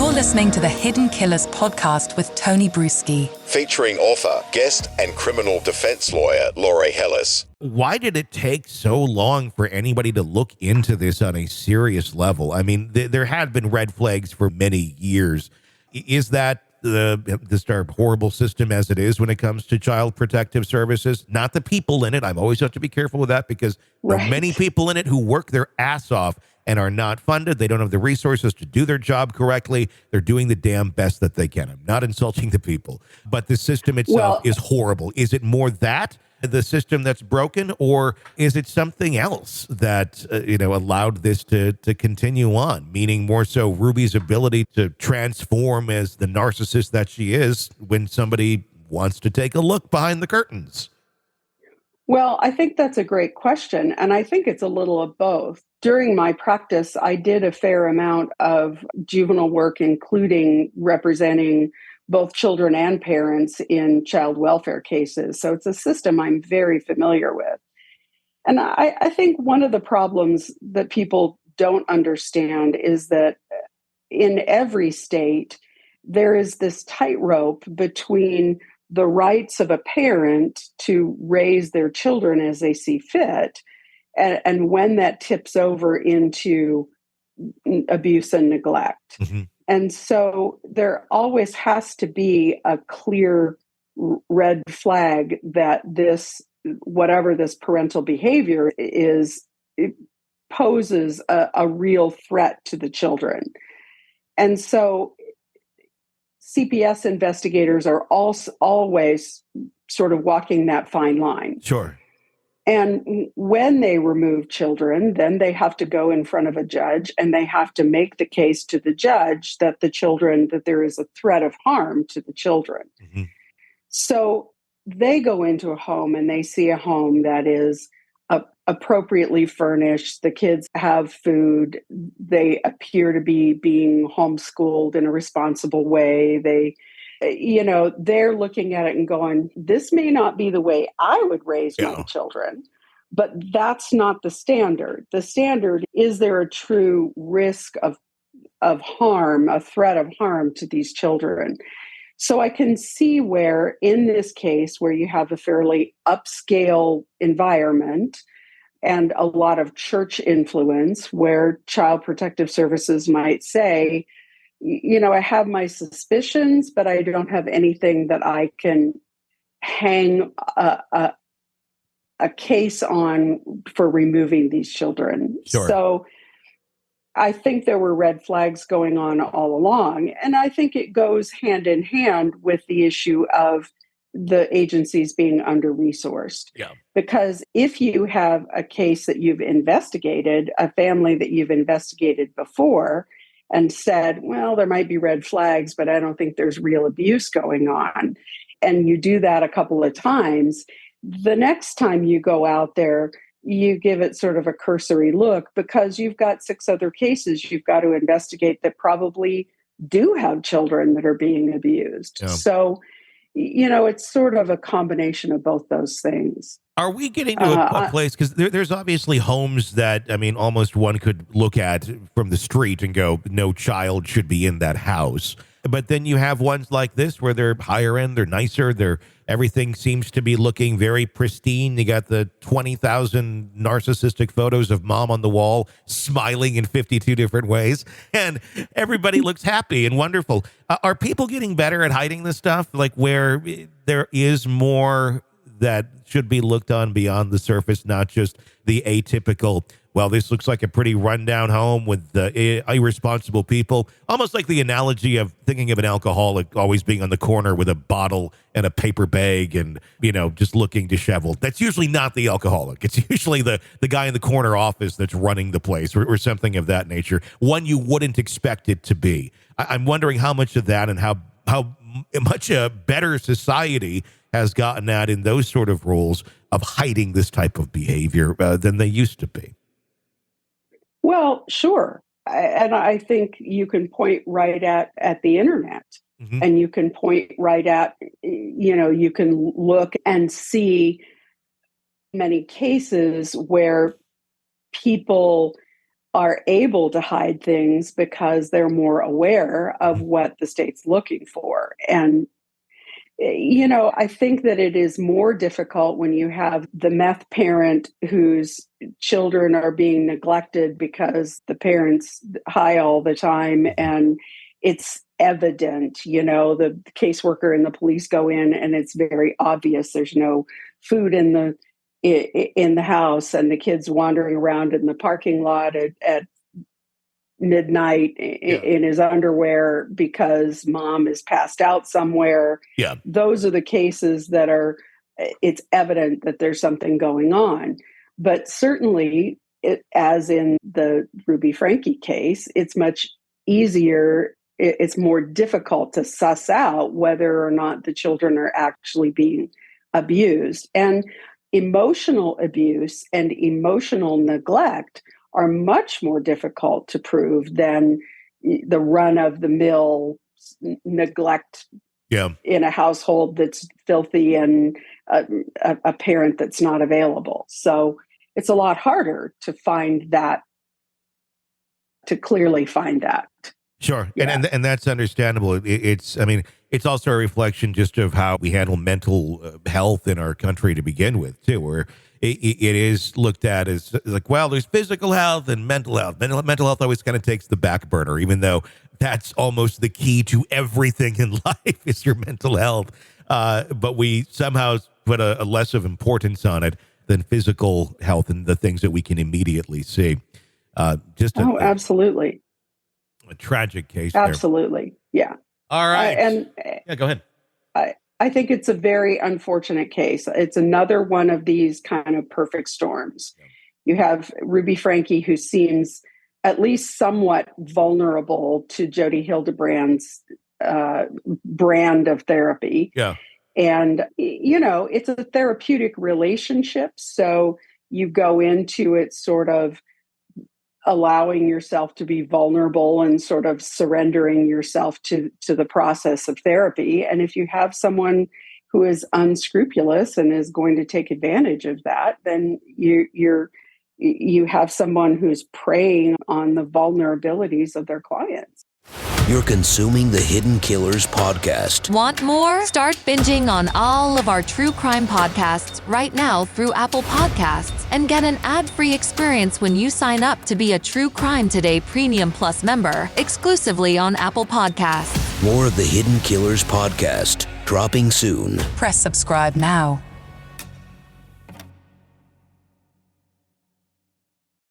You're listening to the Hidden Killers podcast with Tony Brueski. Featuring author, guest, and criminal defense lawyer, Laurie Hellis. Why did it take so long for anybody to look into this on a serious level? I mean, there had been red flags for many years. Is that this our horrible system as it is when it comes to child protective services? Not the people in it. I've always have to be careful with that because there are many people in it who work their ass off and are not funded. They don't have the resources to do their job correctly. They're doing the damn best that they can. I'm not insulting the people, but the system itself is horrible. Is it more that the system that's broken, or is it something else that allowed this to continue on? Meaning more so Ruby's ability to transform as the narcissist that she is when somebody wants to take a look behind the curtains. Well, I think that's a great question, and I think it's a little of both. During my practice, I did a fair amount of juvenile work, including representing both children and parents in child welfare cases. So it's a system I'm very familiar with. And I think one of the problems that people don't understand is that in every state, there is this tightrope between the rights of a parent to raise their children as they see fit, and when that tips over into abuse and neglect. Mm-hmm. And so there always has to be a clear red flag that whatever this parental behavior is, it poses a real threat to the children. And so CPS investigators are always sort of walking that fine line. Sure. And when they remove children, then they have to go in front of a judge and they have to make the case to the judge that there is a threat of harm to the children. Mm-hmm. So they go into a home and they see a home that is appropriately furnished. The kids have food. They appear to be being homeschooled in a responsible way. They're looking at it and going, this may not be the way I would raise my children, but that's not the standard. The standard is there a true risk of harm, a threat of harm to these children. So I can see where in this case, where you have a fairly upscale environment and a lot of church influence, where Child Protective Services might say, I have my suspicions, but I don't have anything that I can hang a case on for removing these children. Sure. So I think there were red flags going on all along. And I think it goes hand in hand with the issue of the agencies being under-resourced. Yeah. Because if you have a case that you've investigated, a family that you've investigated before, and said, well, there might be red flags, but I don't think there's real abuse going on, and you do that a couple of times, the next time you go out there, you give it sort of a cursory look because you've got 6 other cases you've got to investigate that probably do have children that are being abused. Yeah. So, it's sort of a combination of both those things. Are we getting to a place, because there's obviously homes that, almost one could look at from the street and go, no child should be in that house. But then you have ones like this where they're higher end, they're nicer, everything seems to be looking very pristine. You got the 20,000 narcissistic photos of mom on the wall, smiling in 52 different ways, and everybody looks happy and wonderful. Are people getting better at hiding this stuff? Like where there is more that should be looked on beyond the surface, not just the atypical, well, this looks like a pretty rundown home with irresponsible people. Almost like the analogy of thinking of an alcoholic always being on the corner with a bottle and a paper bag and, just looking disheveled. That's usually not the alcoholic. It's usually the guy in the corner office that's running the place or something of that nature. One you wouldn't expect it to be. I'm wondering how much of that and how much a better society has gotten at in those sort of roles of hiding this type of behavior than they used to be. Well, sure. And I think you can point right at the internet. Mm-hmm. And you can point right at, you can look and see many cases where people are able to hide things because they're more aware of what the state's looking for. And I think that it is more difficult when you have the meth parent whose children are being neglected because the parent's high all the time, and it's evident. The caseworker and the police go in, and it's very obvious there's no food in the house, and the kid's wandering around in the parking lot at midnight in his underwear because mom is passed out somewhere. Yeah. Those are the cases that it's evident that there's something going on. But certainly, as in the Ruby Franke case, it's much easier. It's more difficult to suss out whether or not the children are actually being abused. And emotional abuse and emotional neglect are much more difficult to prove than the run-of-the-mill neglect in a household that's filthy and a parent that's not available. So it's a lot harder to find that, to clearly find that. Sure. Yeah. And that's understandable. It's also a reflection just of how we handle mental health in our country to begin with, too, where it is looked at as like, well, there's physical health and mental health. Mental health always kind of takes the back burner, even though that's almost the key to everything in life is your mental health. But we somehow put a less of importance on it than physical health and the things that we can immediately see. Absolutely. A tragic case. Absolutely. There. Yeah. All right. Go ahead. I think it's a very unfortunate case. It's another one of these kind of perfect storms. Yeah. You have Ruby Franke, who seems at least somewhat vulnerable to Jodi Hildebrand's brand of therapy. Yeah. And, it's a therapeutic relationship. So you go into it sort of allowing yourself to be vulnerable and sort of surrendering yourself to the process of therapy. And if you have someone who is unscrupulous and is going to take advantage of that, then you have someone who's preying on the vulnerabilities of their clients. You're consuming the Hidden Killers podcast. Want more? Start binging on all of our true crime podcasts right now through Apple Podcasts and get an ad-free experience when you sign up to be a True Crime Today Premium Plus member exclusively on Apple Podcasts. More of the Hidden Killers podcast dropping soon. Press subscribe now.